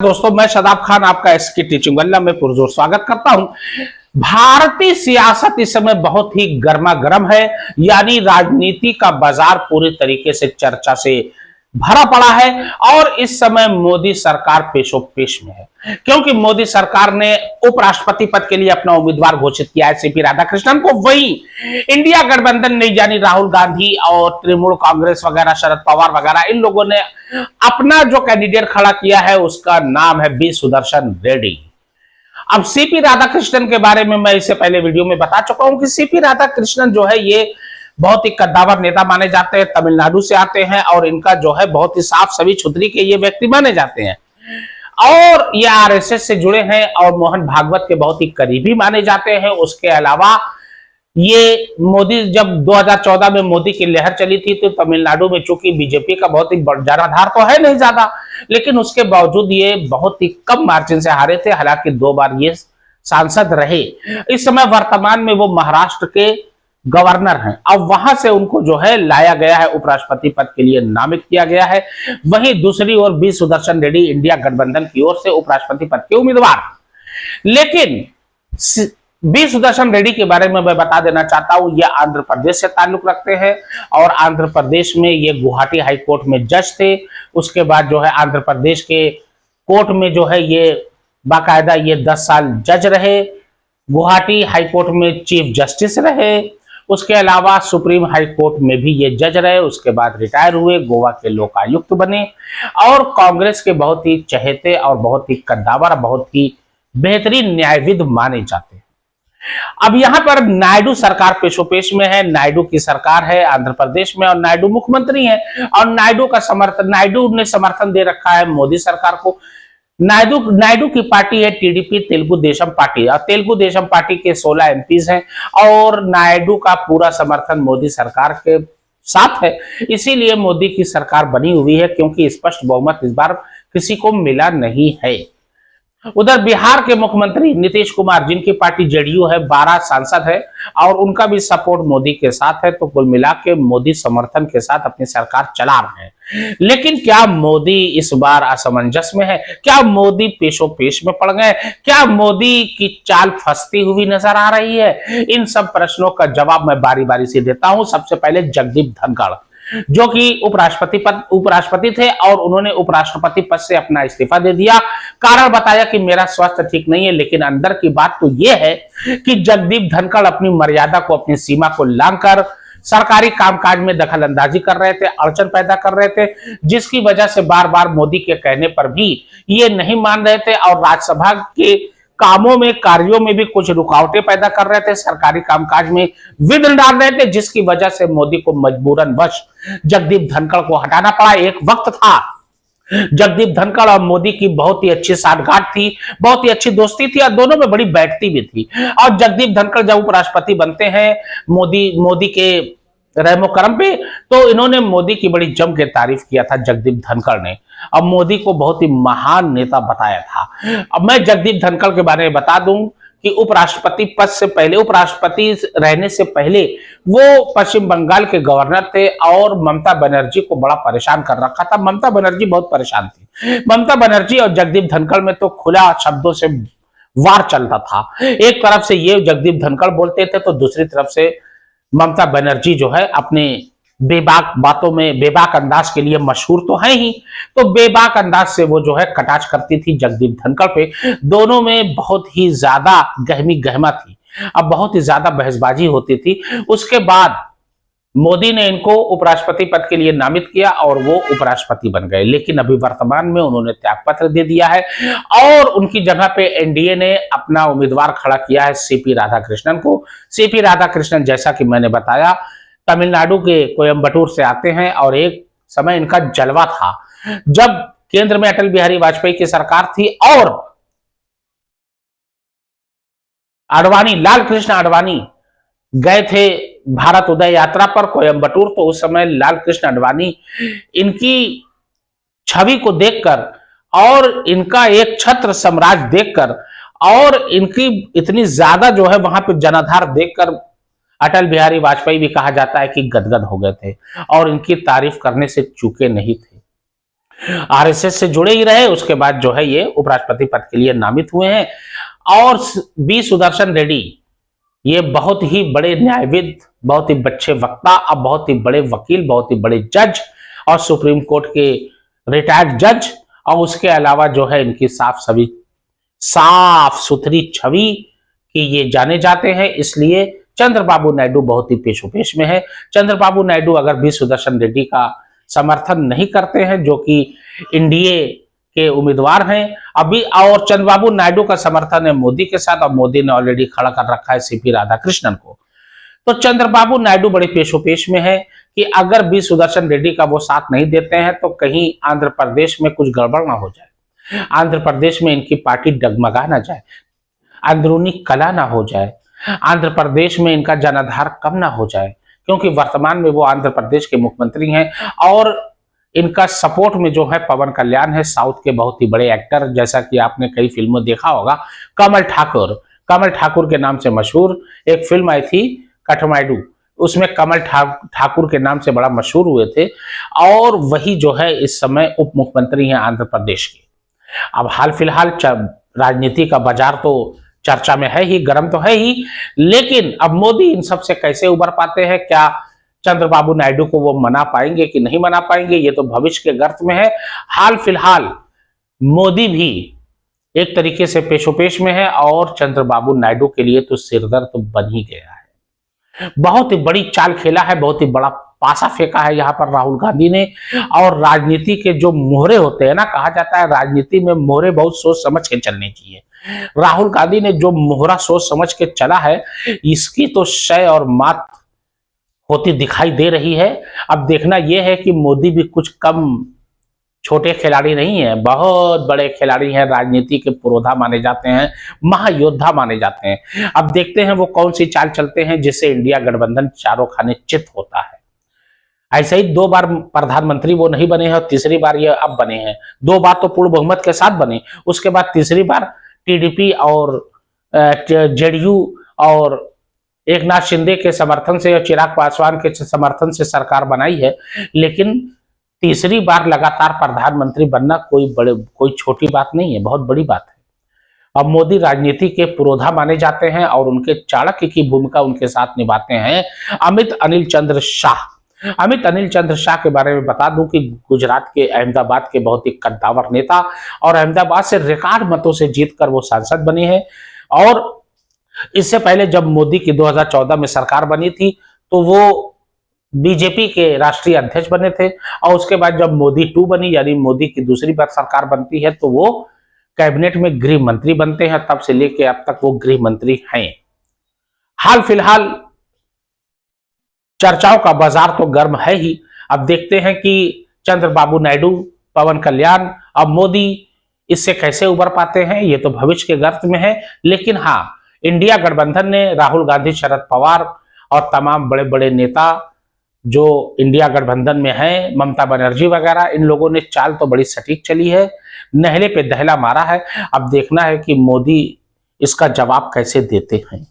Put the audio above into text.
दोस्तों, मैं शादाब खान आपका एसके टीचिंग वाला में पुरजोर स्वागत करता हूं। भारतीय सियासत इस समय बहुत ही गर्मा गर्म है, यानी राजनीति का बाजार पूरी तरीके से चर्चा से भरा पड़ा है और इस समय मोदी सरकार पेशो पेश में है, क्योंकि मोदी सरकार ने उपराष्ट्रपति पद के लिए अपना उम्मीदवार घोषित किया है सीपी राधाकृष्णन को। वहीं इंडिया गठबंधन ने यानी राहुल गांधी और तृणमूल कांग्रेस वगैरह, शरद पवार वगैरह, इन लोगों ने अपना जो कैंडिडेट खड़ा किया है उसका नाम है बी सुदर्शन रेड्डी। अब सीपी राधाकृष्णन के बारे में मैं इससे पहले वीडियो में बता चुका हूं कि सीपी राधाकृष्णन जो है ये बहुत ही कद्दावर नेता माने जाते हैं, तमिलनाडु से आते हैं और इनका जो है बहुत ही साफ सभी छुतरी के ये व्यक्ति माने जाते हैं और ये आरएसएस से जुड़े हैं और मोहन भागवत के बहुत ही करीबी माने जाते हैं। उसके अलावा ये मोदी जब 2014 में मोदी की लहर चली थी तो तमिलनाडु में चूंकि बीजेपी का बहुत ही जनाधार तो है नहीं ज्यादा, लेकिन उसके बावजूद ये बहुत ही कम मार्जिन से हारे थे। हालांकि 2 बार ये सांसद रहे। इस समय वर्तमान में वो महाराष्ट्र के गवर्नर हैं। अब वहां से उनको जो है लाया गया है, उपराष्ट्रपति पद के लिए नामित किया गया है। वहीं दूसरी ओर बी सुदर्शन रेड्डी इंडिया गठबंधन की ओर से उपराष्ट्रपति पद के उम्मीदवार। लेकिन बी सुदर्शन रेड्डी के बारे में मैं बता देना चाहता हूं, ये आंध्र प्रदेश से ताल्लुक रखते हैं और आंध्र प्रदेश में ये गुवाहाटी हाई कोर्ट में जज थे। उसके बाद जो है आंध्र प्रदेश के कोर्ट में जो है ये बाकायदा ये 10 साल जज रहे। गुवाहाटी हाई कोर्ट में चीफ जस्टिस रहे। उसके अलावा सुप्रीम हाई कोर्ट में भी ये जज रहे। उसके बाद रिटायर हुए, गोवा के लोकायुक्त बने और कांग्रेस के बहुत ही चहेते और बहुत ही कद्दावर, बहुत ही बेहतरीन न्यायविद माने जाते हैं। अब यहां पर नायडू सरकार पेशोपेश में है। नायडू की सरकार है आंध्र प्रदेश में और नायडू मुख्यमंत्री हैं और नायडू ने समर्थन दे रखा है मोदी सरकार को। नायडू की पार्टी है टीडीपी, तेलुगु देशम पार्टी, और तेलुगु देशम पार्टी के 16 एमपीज हैं और नायडू का पूरा समर्थन मोदी सरकार के साथ है। इसीलिए मोदी की सरकार बनी हुई है, क्योंकि स्पष्ट बहुमत इस बार किसी को मिला नहीं है। उधर बिहार के मुख्यमंत्री नीतीश कुमार, जिनकी पार्टी जेडीयू है, 12 सांसद है और उनका भी सपोर्ट मोदी के साथ है। तो कुल मिला के मोदी समर्थन के साथ अपनी सरकार चला रहे हैं। लेकिन क्या मोदी इस बार असमंजस में है? क्या मोदी पेशो पेश में पड़ गए? क्या मोदी की चाल फंसती हुई नजर आ रही है? इन सब प्रश्नों का जवाब मैं बारी बारी से देता हूं। सबसे पहले जगदीप धनखड़, जो कि उपराष्ट्रपति थे और उन्होंने उपराष्ट्रपति पद से अपना इस्तीफा दे दिया। कारण बताया कि मेरा स्वास्थ्य ठीक नहीं है। लेकिन अंदर की बात तो यह है कि जगदीप धनखड़ अपनी मर्यादा को, अपनी सीमा को लांघकर सरकारी कामकाज में दखल अंदाजी कर रहे थे, अड़चन पैदा कर रहे थे, जिसकी वजह से बार बार मोदी के कहने पर भी ये नहीं मान रहे थे और राज्यसभा के कामों में, कार्यों में भी कुछ रुकावटें पैदा कर रहे थे, सरकारी कामकाज में विघ्न डाल रहे थे, जिसकी वजह से मोदी को मजबूरन वश जगदीप धनखड़ को हटाना पड़ा। एक वक्त था जगदीप धनखड़ और मोदी की बहुत ही अच्छी साठगांठ थी, बहुत ही अच्छी दोस्ती थी और दोनों में बड़ी बैठती भी थी। और जगदीप धनखड़ जब उपराष्ट्रपति बनते हैं मोदी के रहमो करम पे, तो इन्होंने मोदी की बड़ी जम के तारीफ किया था जगदीप धनखड़ ने। अब मोदी को बहुत ही महान नेता बताया था। अब मैं जगदीप धनखड़ के बारे में बता दूं कि उपराष्ट्रपति पद से पहले, उपराष्ट्रपति रहने से पहले वो पश्चिम बंगाल के गवर्नर थे और ममता बनर्जी को बड़ा परेशान कर रखा था। ममता बनर्जी बहुत परेशान थी। ममता बनर्जी और जगदीप धनखड़ में तो खुला शब्दों से वार चलता था। एक तरफ से ये जगदीप धनखड़ बोलते थे तो दूसरी तरफ से ममता बनर्जी जो है अपने बेबाक बातों में, बेबाक अंदाज के लिए मशहूर तो है ही, तो बेबाक अंदाज से वो जो है कटाक्ष करती थी जगदीप धनखड़ पे। दोनों में बहुत ही ज्यादा गहमा थी, अब बहुत ही ज्यादा बहसबाजी होती थी। उसके बाद मोदी ने इनको उपराष्ट्रपति पद के लिए नामित किया और वो उपराष्ट्रपति बन गए। लेकिन अभी वर्तमान में उन्होंने त्यागपत्र दे दिया है और उनकी जगह पे एनडीए ने अपना उम्मीदवार खड़ा किया है सीपी राधाकृष्णन को। सीपी राधाकृष्णन, जैसा कि मैंने बताया, तमिलनाडु के कोयम्बटूर से आते हैं और एक समय इनका जलवा था जब केंद्र में अटल बिहारी वाजपेयी की सरकार थी और लाल कृष्ण आडवाणी गए थे भारत उदय यात्रा पर कोयम्बटूर। तो उस समय लाल कृष्ण आडवाणी इनकी छवि को देखकर और इनका एक छत्र साम्राज्य देखकर और इनकी इतनी ज्यादा जो है वहां पे जनाधार देखकर अटल बिहारी वाजपेयी भी कहा जाता है कि गदगद हो गए थे और इनकी तारीफ करने से चूके नहीं थे। आरएसएस से जुड़े ही रहे, उसके बाद जो है ये उपराष्ट्रपति पद के लिए नामित हुए हैं। और बी सुदर्शन रेड्डी ये बहुत ही बड़े न्यायविद, बहुत ही अच्छे वक्ता, अब बहुत ही बड़े वकील, बहुत ही बड़े जज और सुप्रीम कोर्ट के रिटायर्ड जज, और उसके अलावा जो है इनकी साफ सुथरी छवि कि ये जाने जाते हैं, इसलिए चंद्रबाबू नायडू बहुत ही पेशोपेश में है। चंद्रबाबू नायडू अगर बी सुदर्शन रेड्डी का समर्थन नहीं करते हैं, जो कि एनडीए के उम्मीदवार हैं अभी, और चंद्रबाबू नायडू का समर्थन है मोदी के साथ, और मोदी ने ऑलरेडी खड़ा कर रखा है सीपी राधाकृष्णन को, तो चंद्रबाबू नायडू बड़े पेशोपेश में है कि अगर बी सुदर्शन रेड्डी का वो साथ नहीं देते हैं तो कहीं आंध्र प्रदेश में कुछ गड़बड़ ना हो जाए, आंध्र प्रदेश में इनकी पार्टी डगमगा ना जाए, अंदरूनी कला ना हो जाए, आंध्र प्रदेश में इनका जनाधार कम ना हो जाए, क्योंकि वर्तमान में वो आंध्र प्रदेश के मुख्यमंत्री हैं और इनका सपोर्ट में जो है पवन कल्याण है, साउथ के बहुत ही बड़े एक्टर, जैसा कि आपने कई फिल्मों देखा होगा। कमल ठाकुर के नाम से मशहूर एक फिल्म आई थी काठमांडू, उसमें कमल ठाकुर के नाम से बड़ा मशहूर हुए थे, और वही जो है इस समय उप मुख्यमंत्री हैं आंध्र प्रदेश के। अब हाल फिलहाल राजनीति का बाजार तो चर्चा में है ही, गर्म तो है ही, लेकिन अब मोदी इन सब से कैसे उबर पाते हैं, क्या चंद्रबाबू नायडू को वो मना पाएंगे कि नहीं मना पाएंगे, ये तो भविष्य के गर्त में है। हाल फिलहाल मोदी भी एक तरीके से पेशोपेश में है, और चंद्रबाबू नायडू के लिए तो सिरदर्द तो बन ही गया है। बहुत ही बड़ी चाल खेला है, बहुत ही बड़ा पासा फेंका है यहाँ पर राहुल गांधी ने। और राजनीति के जो मोहरे होते हैं ना, कहा जाता है राजनीति में मोहरे बहुत सोच समझ के चलने चाहिए। राहुल गांधी ने जो मोहरा सोच समझ के चला है, इसकी तो शय और मात होती दिखाई दे रही है। अब देखना यह है कि मोदी भी कुछ कम छोटे खिलाड़ी नहीं है, बहुत बड़े खिलाड़ी हैं, राजनीति के पुरोधा माने जाते हैं, महायोद्धा माने जाते हैं। अब देखते हैं वो कौन सी चाल चलते हैं जिससे इंडिया गठबंधन चारों खाने चित होता है। ऐसे ही 2 बार प्रधानमंत्री वो नहीं बने हैं, और तीसरी बार ये अब बने हैं। 2 बार तो पूर्ण बहुमत के साथ बने, उसके बाद तीसरी बार टीडीपी और जेडीयू और एकनाथ शिंदे के समर्थन से और चिराग पासवान के समर्थन से सरकार बनाई है, लेकिन तीसरी बार लगातार प्रधानमंत्री बनना कोई छोटी बात नहीं है, बहुत बड़ी बात है। अब मोदी राजनीति के पुरोधा माने जाते हैं, और उनके चाणक्य की भूमिका उनके साथ निभाते हैं अमित अनिल चंद्र शाह। अमित अनिल चंद्र शाह के बारे में बता दूं कि गुजरात के अहमदाबाद के बहुत ही कद्दावर नेता, और अहमदाबाद से रिकॉर्ड मतों से जीतकर वो सांसद बने हैं। और इससे पहले जब मोदी की 2014 में सरकार बनी थी तो वो बीजेपी के राष्ट्रीय अध्यक्ष बने थे, और उसके बाद जब मोदी 2 बनी, यानी मोदी की दूसरी बार सरकार बनती है, तो वो कैबिनेट में गृह मंत्री बनते हैं। तब से लेकर अब तक वो गृह मंत्री हैं। हाल फिलहाल चर्चाओं का बाजार तो गर्म है ही। अब देखते हैं कि चंद्रबाबू नायडू, पवन कल्याण, अब मोदी इससे कैसे उबर पाते हैं, ये तो भविष्य के गर्त में है। लेकिन हाँ, इंडिया गठबंधन ने राहुल गांधी, शरद पवार और तमाम बड़े बड़े नेता जो इंडिया गठबंधन में हैं, ममता बनर्जी वगैरह, इन लोगों ने चाल तो बड़ी सटीक चली है, नहले पे दहला मारा है। अब देखना है कि मोदी इसका जवाब कैसे देते हैं।